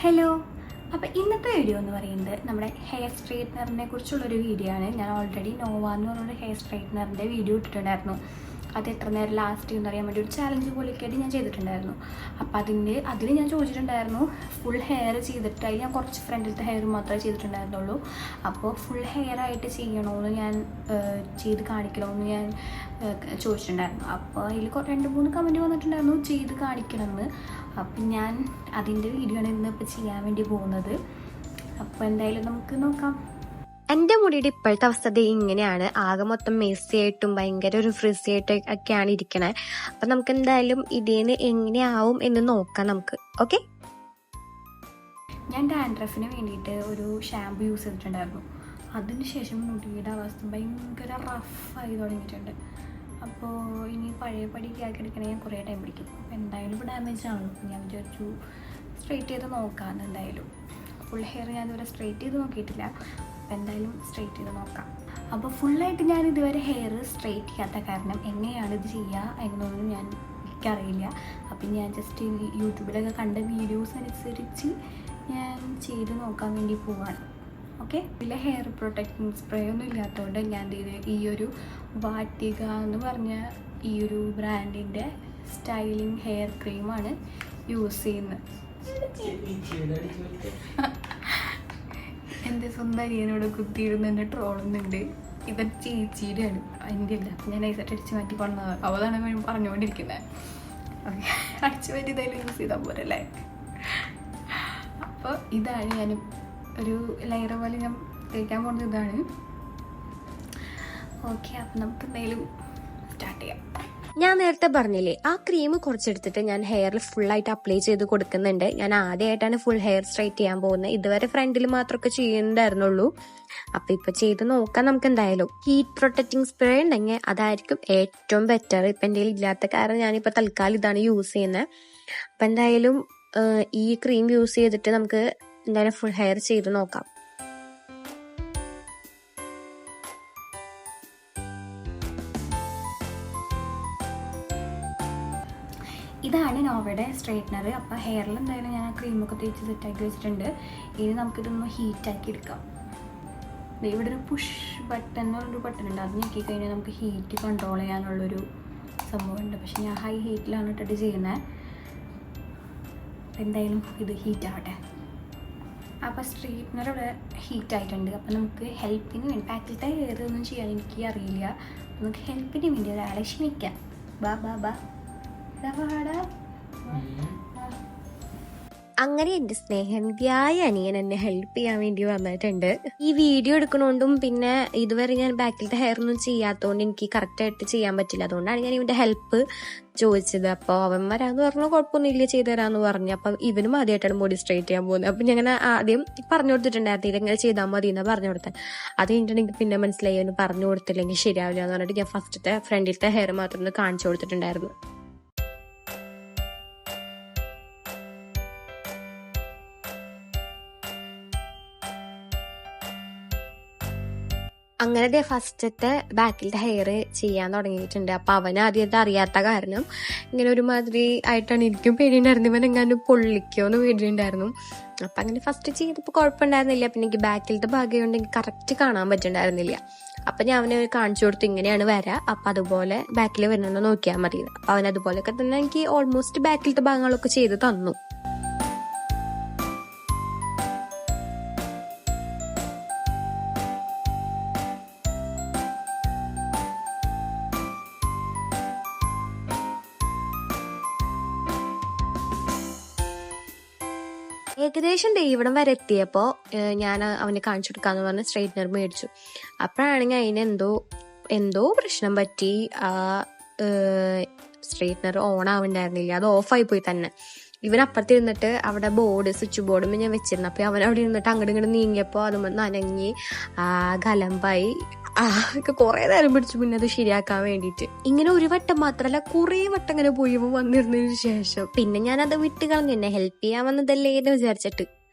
Hello. അപ്പോൾ ഇന്നത്തെ video എന്ന് പറയുന്നത് നമ്മുടെ ഹെയർ സ്ട്രെയിറ്റ്നറിനെ കുറിച്ചുള്ളൊരു വീഡിയോ ആണ്. ഞാൻ ഓൾറെഡി നോവ എന്ന് പറഞ്ഞൊരു ഹെയർ സ്ട്രെയിറ്റ്നറിൻ്റെ വീഡിയോ ഇട്ടിട്ടുണ്ടായിരുന്നു. അത് എത്ര നേരം ലാസ്റ്റ് ചെയ്യുമെന്ന് അറിയാൻ വേണ്ടി ഒരു ചാലഞ്ച് പോലെയൊക്കെയായിട്ട് ഞാൻ ചെയ്തിട്ടുണ്ടായിരുന്നു. അപ്പോൾ അതിൽ ഞാൻ ചോദിച്ചിട്ടുണ്ടായിരുന്നു ഫുൾ ഹെയർ ചെയ്തിട്ട് അതിൽ ഞാൻ കുറച്ച് ഫ്രണ്ടിലത്തെ ഹെയർ മാത്രമേ ചെയ്തിട്ടുണ്ടായിരുന്നുള്ളൂ. അപ്പോൾ ഫുൾ ഹെയർ ആയിട്ട് ചെയ്യണമെന്ന് ഞാൻ ചെയ്ത് കാണിക്കണമെന്ന് ഞാൻ ചോദിച്ചിട്ടുണ്ടായിരുന്നു. അപ്പോൾ അതിൽ 2-3 കമൻറ്റ് വന്നിട്ടുണ്ടായിരുന്നു ചെയ്ത് കാണിക്കണമെന്ന്. അപ്പം ഞാൻ അതിൻ്റെ വീഡിയോ ആണ് ഇന്ന് ഇപ്പോൾ ചെയ്യാൻ വേണ്ടി പോകുന്നത്. അപ്പോൾ എന്തായാലും നമുക്ക് നോക്കാം. എൻ്റെ മുടിയുടെ ഇപ്പോഴത്തെ അവസ്ഥ ഇങ്ങനെയാണ്. ആകെ മൊത്തം മെസ്സി ആയിട്ടും ഭയങ്കര ഒരു ഫ്രിസി ആയിട്ടും ഒക്കെയാണ് ഇരിക്കണേ. അപ്പം നമുക്ക് എന്തായാലും ഇതിന് എങ്ങനെയാവും എന്ന് നോക്കാം നമുക്ക്. ഓക്കെ, ഞാൻ ഡാൻഡ്രഫിന് വേണ്ടിയിട്ട് ഒരു ഷാമ്പു യൂസ് ചെയ്തിട്ടുണ്ടായിരുന്നു. അതിനുശേഷം മുടിയുടെ അവസ്ഥ ഭയങ്കര റഫായി തുടങ്ങിയിട്ടുണ്ട്. അപ്പോൾ ഇനി പഴയ പടിക്ക് ആക്കി എടുക്കണേ ഞാൻ കുറേ ടൈം പിടിക്കും. അപ്പോൾ എന്തായാലും ഇപ്പോൾ ഡാമേജ് ആണല്ലോ. അപ്പോൾ ഞാൻ വിചാരിച്ചു സ്ട്രെയിറ്റ് ചെയ്ത് നോക്കാം. എന്തായാലും ഫുൾ ഹെയർ ഞാൻ ഇതുവരെ സ്ട്രെയിറ്റ് ചെയ്ത് നോക്കിയിട്ടില്ല. അപ്പോൾ എന്തായാലും സ്ട്രെയിറ്റ് ചെയ്ത് നോക്കാം. അപ്പോൾ ഫുള്ളായിട്ട് ഞാൻ ഇതുവരെ ഹെയർ സ്ട്രെയിറ്റ് ചെയ്യാത്ത കാരണം എങ്ങനെയാണ് ഇത് ചെയ്യുക എന്നൊന്നും എനിക്കറിയില്ല. അപ്പം ഞാൻ ജസ്റ്റ് യൂട്യൂബിലൊക്കെ കണ്ട വീഡിയോസ് അനുസരിച്ച് ഞാൻ ചെയ്ത് നോക്കാൻ വേണ്ടി പോവാണ്. ഓക്കെ, ഇതിൽ ഹെയർ പ്രൊട്ടക്റ്റിംഗ് സ്പ്രേ ഒന്നും ഇല്ലാത്തതുകൊണ്ട് ഞാൻ ഈ ഒരു വാറ്റിക എന്ന് പറഞ്ഞ ഈ ഒരു ബ്രാൻഡിൻ്റെ സ്റ്റൈലിംഗ് ഹെയർ ക്രീമാണ് യൂസ് ചെയ്യുന്നത്. എൻ്റെ സ്വന്തം അരിയനോട് കുത്തിയിരുന്ന് എന്നെ ട്രോളുന്നുണ്ട്. ഇതൊരു ചേച്ചിയുടെയാണ്, അതിൻ്റെ അല്ല. ഞാൻ നൈസായിട്ട് അടിച്ച് മാറ്റി കൊണ്ടത് അവതാണ് പറഞ്ഞുകൊണ്ടിരിക്കുന്നത്. ഓക്കെ, അടിച്ച് മാറ്റി ഇതായാലും യൂസ് ചെയ്താൽ പോരല്ലേ. അപ്പോൾ ഇതാണ് ഞാൻ ഒരു ലെയർ പോലെ ഞാൻ തേക്കാൻ പോകുന്നത് ഇതാണ്. ഓക്കെ, അപ്പം നമുക്ക് എന്തായാലും സ്റ്റാർട്ട് ചെയ്യാം. ഞാൻ നേരത്തെ പറഞ്ഞില്ലേ, ആ ക്രീം കുറച്ചെടുത്തിട്ട് ഞാൻ ഹെയറിൽ ഫുള്ളായിട്ട് അപ്ലൈ ചെയ്ത് കൊടുക്കുന്നുണ്ട്. ഞാൻ ആദ്യമായിട്ടാണ് ഫുൾ ഹെയർ സ്ട്രൈറ്റ് ചെയ്യാൻ പോകുന്നത്. ഇതുവരെ ഫ്രണ്ടിൽ മാത്രമൊക്കെ ചെയ്യുന്നുണ്ടായിരുന്നുള്ളൂ. അപ്പൊ ഇപ്പൊ ചെയ്ത് നോക്കാം നമുക്ക്. എന്തായാലും ഹീറ്റ് പ്രൊട്ടക്റ്റിംഗ് സ്പ്രേ ഉണ്ടെങ്കിൽ അതായിരിക്കും ഏറ്റവും ബെറ്റർ. ഇപ്പൊ എൻ്റെ ഇല്ലാത്ത കാരണം ഞാനിപ്പോ തൽക്കാലം ഇതാണ് യൂസ് ചെയ്യുന്നത്. അപ്പൊ എന്തായാലും ഈ ക്രീം യൂസ് ചെയ്തിട്ട് നമുക്ക് എന്തായാലും ഫുൾ ഹെയർ ചെയ്ത് നോക്കാം. ഇതാണ് നോവയുടെ സ്ട്രെയിറ്റ്നർ. അപ്പോൾ ഹെയറിൽ എന്തായാലും ഞാൻ ആ ക്രീമൊക്കെ തേച്ച് സെറ്റാക്കി വെച്ചിട്ടുണ്ട്. ഇനി നമുക്കിതൊന്ന് ഹീറ്റാക്കി എടുക്കാം. ഇവിടെ ഒരു പുഷ് ബട്ടൺ എന്ന് പറഞ്ഞൊരു ബട്ടൺ ഉണ്ട്. അത് ഞെക്കി കഴിഞ്ഞാൽ നമുക്ക് ഹീറ്റ് കൺട്രോൾ ചെയ്യാനുള്ളൊരു സംഭവമുണ്ട്. പക്ഷെ ഞാൻ ഹൈ ഹീറ്റിലാണ് ഇട്ടിട്ട് ചെയ്യുന്നത്. എന്തായാലും ഇത് ഹീറ്റ് ആവട്ടെ. അപ്പോൾ സ്ട്രെയിറ്റ്നർ ഇവിടെ ഹീറ്റ് ആയിട്ടുണ്ട്. അപ്പോൾ നമുക്ക് ഹെൽപ്പിന് വേണ്ടി പാക്കിലത്തെ ഹെയർ ഒന്നും ചെയ്യാൻ എനിക്ക് അറിയില്ല. നമുക്ക് ഹെൽപ്പിന് വേണ്ടി ഒരാളെ ക്ഷണിക്കാം. ബാ ബാ ബാ. അങ്ങനെ എന്റെ സ്നേഹനിധിയായ അനിയൻ എന്നെ ഹെൽപ്പ് ചെയ്യാൻ വേണ്ടി വന്നിട്ടുണ്ട്. ഈ വീഡിയോ എടുക്കണോണ്ടും പിന്നെ ഇതുവരെ ഞാൻ ബാക്കിലത്തെ ഹെയർ ഒന്നും ചെയ്യാത്തതുകൊണ്ട് എനിക്ക് കറക്റ്റ് ആയിട്ട് ചെയ്യാൻ പറ്റില്ല. അതുകൊണ്ടാണ് ഞാൻ ഇവന്റെ ഹെൽപ്പ് ചോദിച്ചത്. അപ്പോൾ അവൻ വരാന്ന് പറഞ്ഞു, കുഴപ്പമൊന്നുമില്ല ചെയ്തു തരാന്ന് പറഞ്ഞു. അപ്പം ഇവനും ആദ്യമായിട്ടാണ് മുടി സ്ട്രെയിറ്റ് ചെയ്യാൻ പോകുന്നത്. അപ്പം ഞാൻ ആദ്യം പറഞ്ഞു കൊടുത്തിട്ടുണ്ടായിരുന്നു ഇതെങ്ങനെ ചെയ്താൽ മതി എന്നാ പറഞ്ഞു കൊടുത്തത്. അത് കഴിഞ്ഞിട്ടുണ്ടെങ്കിൽ പിന്നെ മനസ്സിലായി അവന് പറഞ്ഞു കൊടുത്തില്ലെങ്കിൽ ശരിയാവില്ല എന്ന് പറഞ്ഞിട്ട് ഞാൻ ഫസ്റ്റത്തെ ഫ്രണ്ടിലത്തെ ഹെയർ മാത്രം ഒന്ന് കാണിച്ചു കൊടുത്തിട്ടുണ്ടായിരുന്നു. അങ്ങനെ ഫസ്റ്റത്തെ ബാക്കിലത്തെ ഹെയർ ചെയ്യാൻ തുടങ്ങിയിട്ടുണ്ട്. അപ്പൊ അവന് ആദ്യത്തെ അറിയാത്ത കാരണം ഇങ്ങനെ ഒരുമാതിരി ആയിട്ടാണ്. എനിക്കും പേടിയുണ്ടായിരുന്നു ഇവൻ എങ്ങാനും പൊള്ളിക്കോന്ന് പേടിയുണ്ടായിരുന്നു. അപ്പൊ അങ്ങനെ ഫസ്റ്റ് ചെയ്തപ്പോൾ കുഴപ്പമുണ്ടായിരുന്നില്ല. പിന്നെ എനിക്ക് ബാക്കിലത്തെ ഭാഗം കൊണ്ട് എനിക്ക് കറക്റ്റ് കാണാൻ പറ്റുന്നുണ്ടായിരുന്നില്ല. അപ്പൊ ഞാൻ അവന് കാണിച്ചു കൊടുത്തു ഇങ്ങനെയാണ് വരാ, അപ്പൊ അതുപോലെ ബാക്കിൽ വരണമെന്ന് നോക്കിയാൽ മതി. അപ്പൊ അവൻ അതുപോലെയൊക്കെ തന്നെ എനിക്ക് ഓൾമോസ്റ്റ് ബാക്കിലത്തെ ഭാഗങ്ങളൊക്കെ ചെയ്ത് തന്നു. ഏകദേശം ഇവിടം വരെ എത്തിയപ്പോ ഞാൻ അവനെ കാണിച്ചു കൊടുക്കാന്ന് പറഞ്ഞ് സ്ട്രെയിറ്റ്നർ മേടിച്ചു. അപ്പോഴാണെങ്കിൽ അതിന് എന്തോ പ്രശ്നം പറ്റി. ആ സ്ട്രെയിറ്റ്നർ ഓൺ ആവുന്നുണ്ടായിരുന്നില്ല, അത് ഓഫായി പോയി തന്നെ. ഇവൻ അപ്പുറത്തിരുന്നിട്ട് അവിടെ സ്വിച്ച് ബോർഡും ഞാൻ വെച്ചിരുന്നു. അപ്പൊ അവൻ അവിടെ ഇരുന്നിട്ട് അങ്ങോട്ട് ഇങ്ങോട്ട് നീങ്ങിയപ്പോ അത് നനങ്ങി ഗലമ്പായി. കുറെ നേരം പിടിച്ചു പിന്നെ അത് ശരിയാക്കാൻ വേണ്ടിയിട്ട്. ഇങ്ങനെ ഒരു വട്ടം മാത്രല്ല കുറെ വട്ടം ഇങ്ങനെ പോയി വന്നിരുന്നതിന് ശേഷം പിന്നെ ഞാൻ അത് വിട്ട് കളഞ്ഞു. എന്നെ ഹെൽപ്പ് ചെയ്യാൻ വന്നതല്ലേ എന്ന് വിചാരിച്ചിട്ട്.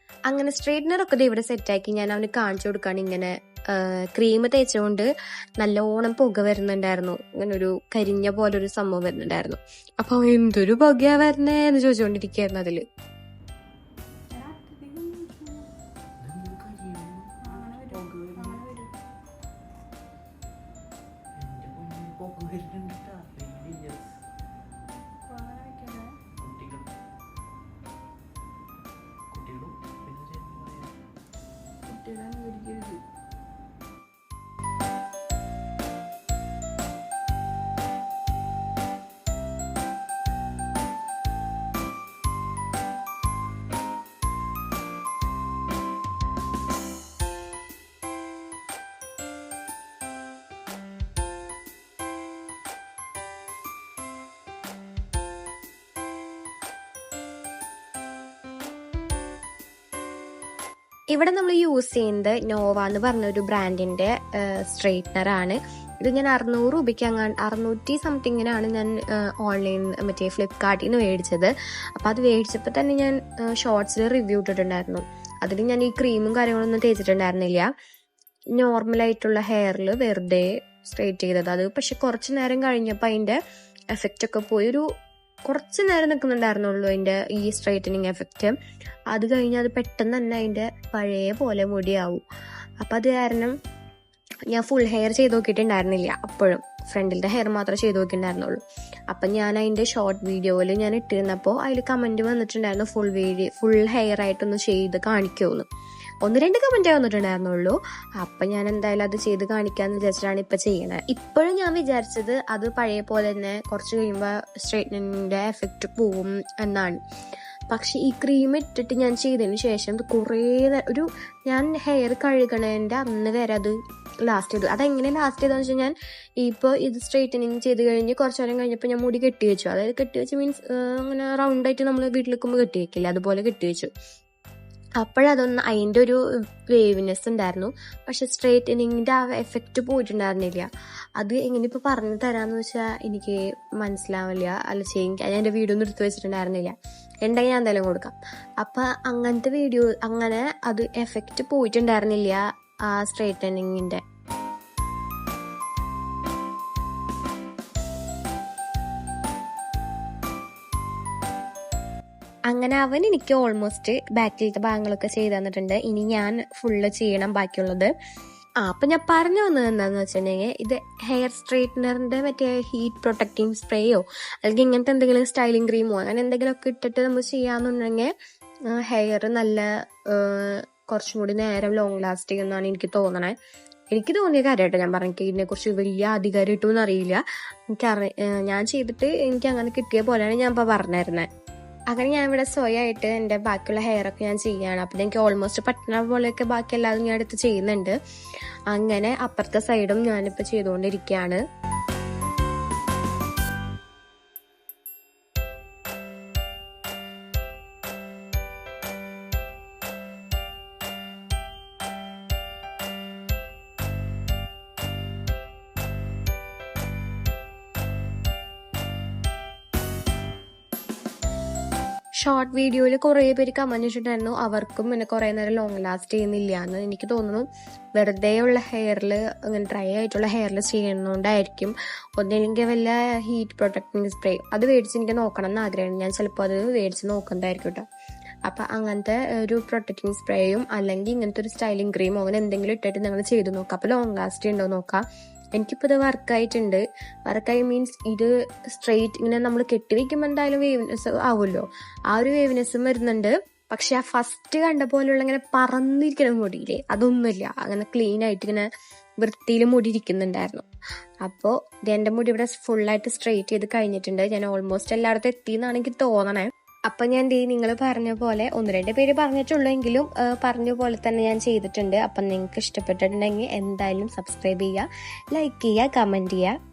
അങ്ങനെ സ്ട്രെയിറ്റ്നറൊക്കെ ഇവിടെ സെറ്റാക്കി ഞാൻ അവന് കാണിച്ചു കൊടുക്കാണ്. ഇങ്ങനെ ക്രീം തേച്ചുകൊണ്ട് നല്ലോണം പുക വരുന്നുണ്ടായിരുന്നു. ഇങ്ങനെ ഒരു കരിഞ്ഞ പോലെ ഒരു സംഭവം വരുന്നുണ്ടായിരുന്നു. അപ്പൊ എന്തൊരു പുകയാ വരണേ എന്ന് ചോദിച്ചുകൊണ്ടിരിക്കുകയായിരുന്നു അതില്. വൃത്തിയിടാൻ അനുവദിക്കരുത്. ഇവിടെ നമ്മൾ യൂസ് ചെയ്യുന്നത് നോവ എന്ന് പറഞ്ഞൊരു ബ്രാൻഡിന്റെ സ്ട്രെയിറ്റ്നർ ആണ്. ഇത് ഞാൻ 600 രൂപയ്ക്ക് 600 സംതിങ്ങിനാണ് ഞാൻ ഓൺലൈൻ മറ്റേ ഫ്ലിപ്കാർട്ടിൽ നിന്ന് മേടിച്ചത്. അപ്പം അത് മേടിച്ചപ്പോൾ തന്നെ ഞാൻ ഷോർട്സിൽ റിവ്യൂ ഇട്ടിട്ടുണ്ടായിരുന്നു. അതിൽ ഞാൻ ഈ ക്രീമും കാര്യങ്ങളൊന്നും തേച്ചിട്ടുണ്ടായിരുന്നില്ല. നോർമലായിട്ടുള്ള ഹെയറിൽ വെറുതെ സ്ട്രെയിറ്റ് ചെയ്തത്. അത് പക്ഷെ കുറച്ച് നേരം കഴിഞ്ഞപ്പോൾ അതിൻ്റെ എഫക്റ്റ് ഒക്കെ പോയി. ഒരു കുറച്ച് നേരം നിൽക്കുന്നുണ്ടായിരുന്നുള്ളൂ അതിൻ്റെ ഈ സ്ട്രൈറ്റനിങ് എഫക്റ്റ്. അത് കഴിഞ്ഞ് അത് പെട്ടെന്ന് തന്നെ അതിൻ്റെ പഴയ പോലെ മുടിയാവും. അപ്പം അത് കാരണം ഞാൻ ഫുൾ ഹെയർ ചെയ്ത് നോക്കിയിട്ടുണ്ടായിരുന്നില്ല. അപ്പോഴും ഫ്രണ്ടിലത്തെ ഹെയർ മാത്രമേ ചെയ്ത് നോക്കിയിട്ടുണ്ടായിരുന്നുള്ളൂ. അപ്പം ഞാൻ അതിൻ്റെ ഷോർട്ട് വീഡിയോയിൽ ഞാൻ ഇട്ടിരുന്നപ്പോൾ അതിൽ കമൻറ്റ് വന്നിട്ടുണ്ടായിരുന്നു ഫുൾ ഹെയർ ആയിട്ടൊന്ന് ചെയ്ത് കാണിക്കുമെന്ന്. 1-2 കമൻറ്റേ വന്നിട്ടുണ്ടായിരുന്നുള്ളൂ. അപ്പം ഞാൻ എന്തായാലും അത് ചെയ്ത് കാണിക്കാമെന്ന് വിചാരിച്ചിട്ടാണ് ഇപ്പം ചെയ്യണത്. ഇപ്പോഴും ഞാൻ വിചാരിച്ചത് അത് പഴയ പോലെ തന്നെ കുറച്ച് കഴിയുമ്പോൾ സ്ട്രൈറ്റനിങ്ങിൻ്റെ എഫക്റ്റ് പോവും എന്നാണ്. പക്ഷെ ഈ ക്രീം ഇട്ടിട്ട് ഞാൻ ചെയ്തതിന് ശേഷം ഞാൻ ഹെയർ കഴുകണതിൻ്റെ അന്ന് വരെ അത് ലാസ്റ്റ് ചെയ്തു. അതെങ്ങനെ ലാസ്റ്റ് ചെയ്തതെന്ന് വെച്ചാൽ ഞാൻ ഇപ്പോൾ ഇത് സ്ട്രൈറ്റനിങ് ചെയ്ത് കഴിഞ്ഞ് കുറച്ച് നേരം കഴിഞ്ഞപ്പോൾ ഞാൻ മുടി കെട്ടി വെച്ചു. അതായത് കെട്ടി വെച്ച് മീൻസ് അങ്ങനെ റൗണ്ടായിട്ട് നമ്മൾ വീട്ടിൽ വെക്കുമ്പോൾ കെട്ടി വെക്കില്ല, അതുപോലെ കെട്ടി വെച്ചു. അപ്പോഴതൊന്ന് അതിൻ്റെ ഒരു വേവിനെസ് ഉണ്ടായിരുന്നു. പക്ഷെ സ്ട്രൈറ്റനിങ്ങിൻ്റെ ആ എഫക്റ്റ് പോയിട്ടുണ്ടായിരുന്നില്ല. അത് എങ്ങനെ ഇപ്പോൾ പറഞ്ഞു തരാമെന്ന് വെച്ചാൽ എനിക്ക് മനസ്സിലാവില്ല. അല്ല ഞാൻ എൻ്റെ വീഡിയോ ഒന്നും എടുത്ത് വെച്ചിട്ടുണ്ടായിരുന്നില്ല. ഉണ്ടെങ്കിൽ ഞാൻ എന്തായാലും കൊടുക്കാം. അപ്പം അങ്ങനത്തെ വീഡിയോ അങ്ങനെ അത് എഫക്റ്റ് പോയിട്ടുണ്ടായിരുന്നില്ല ആ സ്ട്രൈറ്റനിങ്ങിൻ്റെ. അങ്ങനെ അവൻ എനിക്ക് ഓൾമോസ്റ്റ് ബാക്കിലത്തെ ഭാഗങ്ങളൊക്കെ ചെയ്ത് തന്നിട്ടുണ്ട്. ഇനി ഞാൻ ഫുള്ള് ചെയ്യണം ബാക്കിയുള്ളത്. അപ്പം ഞാൻ പറഞ്ഞു വന്നത് എന്താണെന്ന് വെച്ചിട്ടുണ്ടെങ്കിൽ, ഇത് ഹെയർ സ്ട്രെയിറ്റ്നറിൻ്റെ മറ്റേ ഹീറ്റ് പ്രൊട്ടക്റ്റിംഗ് സ്പ്രേയോ അല്ലെങ്കിൽ ഇങ്ങനത്തെ എന്തെങ്കിലും സ്റ്റൈലിംഗ് ക്രീമോ അങ്ങനെ എന്തെങ്കിലുമൊക്കെ ഇട്ടിട്ട് നമ്മൾ ചെയ്യാമെന്നുണ്ടെങ്കിൽ ഹെയർ നല്ല കുറച്ചും കൂടി നേരം ലോങ് ലാസ്റ്റ് ചെയ്യുമെന്നാണ് എനിക്ക് തോന്നണേ. എനിക്ക് തോന്നിയ കാര്യമായിട്ട് ഞാൻ പറഞ്ഞു. ഇതിനെക്കുറിച്ച് വലിയ അധികാരമായിട്ടൊന്നും അറിയില്ല. ഞാൻ ചെയ്തിട്ട് എനിക്ക് അങ്ങനെ കിട്ടിയ പോലെയാണ് ഞാൻ ഇപ്പോൾ പറഞ്ഞിരുന്നത്. അങ്ങനെ ഞാൻ ഇവിടെ സ്വയമായിട്ട് എൻ്റെ ബാക്കിയുള്ള ഹെയറൊക്കെ ഞാൻ ചെയ്യുകയാണ്. അപ്പം എനിക്ക് ഓൾമോസ്റ്റ് പറ്റുന്ന പോലെയൊക്കെ ബാക്കി എല്ലാതും ഞാൻ എടുത്ത് ചെയ്യുന്നുണ്ട്. അങ്ങനെ അപ്പുറത്തെ സൈഡും ഞാനിപ്പോൾ ചെയ്തുകൊണ്ടിരിക്കുകയാണ്. ഷോർട്ട് വീഡിയോയിൽ കുറേ പേര് കമന്റ് ഇട്ടിട്ടുണ്ടായിരുന്നു അവർക്കും പിന്നെ കുറേ നേരം ലോങ് ലാസ്റ്റ് ചെയ്യുന്നില്ല എന്ന്. എനിക്ക് തോന്നുന്നു വെറുതെയുള്ള ഹെയറിൽ അങ്ങനെ ഡ്രൈ ആയിട്ടുള്ള ഹെയറിൽ ചെയ്യുന്നതുകൊണ്ടായിരിക്കും. ഒന്നില്ലെങ്കിൽ വല്ല ഹീറ്റ് പ്രൊട്ടക്റ്റിംഗ് സ്പ്രേ അത് മേടിച്ച് എനിക്ക് നോക്കണം എന്ന് ആഗ്രഹമാണ്. ഞാൻ ചിലപ്പോൾ അത് മേടിച്ച് നോക്കുന്നതായിരിക്കും കേട്ടോ. അപ്പം അങ്ങനത്തെ ഒരു പ്രൊട്ടക്റ്റിംഗ് സ്പ്രേയും അല്ലെങ്കിൽ ഇങ്ങനത്തെ ഒരു സ്റ്റൈലിംഗ് ക്രീമോ അങ്ങനെ എന്തെങ്കിലും ഇട്ടിട്ട് നിങ്ങൾ ചെയ്ത് നോക്കാം. അപ്പോൾ ലോങ് ലാസ്റ്റ് ഉണ്ടോ നോക്കാം. എനിക്കിപ്പോൾ ഇത് വർക്കായിട്ടുണ്ട്. വർക്കായി മീൻസ് ഇത് സ്ട്രെയിറ്റ് ഇങ്ങനെ നമ്മൾ കെട്ടിവെക്കുമ്പോൾ എന്തായാലും വേവ്നെസ് ആവുമല്ലോ, ആ ഒരു വേവ്നെസ്സും വരുന്നുണ്ട്. പക്ഷെ ആ ഫസ്റ്റ് കണ്ട പോലെയുള്ള ഇങ്ങനെ പറന്നിരിക്കുന്ന മുടിയില്ലേ അതൊന്നുമില്ല. അങ്ങനെ ക്ലീൻ ആയിട്ട് ഇങ്ങനെ വൃത്തിയിൽ മുടി ഇരിക്കുന്നുണ്ടായിരുന്നു. അപ്പോൾ എൻ്റെ മുടി ഇവിടെ ഫുള്ളായിട്ട് സ്ട്രെയിറ്റ് ചെയ്ത് കഴിഞ്ഞിട്ടുണ്ട്. ഞാൻ ഓൾമോസ്റ്റ് എല്ലായിടത്തും എത്തിയെന്നാണ് എനിക്ക് തോന്നണേ. അപ്പം ഞാൻ നിങ്ങൾ പറഞ്ഞ പോലെ 1-2 പേര് പറഞ്ഞിട്ടുള്ളൂ എങ്കിലും പറഞ്ഞ പോലെ തന്നെ ഞാൻ ചെയ്തിട്ടുണ്ട്. അപ്പം നിങ്ങൾക്ക് ഇഷ്ടപ്പെട്ടിട്ടുണ്ടെങ്കിൽ എന്തായാലും സബ്സ്ക്രൈബ് ചെയ്യുക, ലൈക്ക് ചെയ്യുക, കമൻറ്റ് ചെയ്യുക.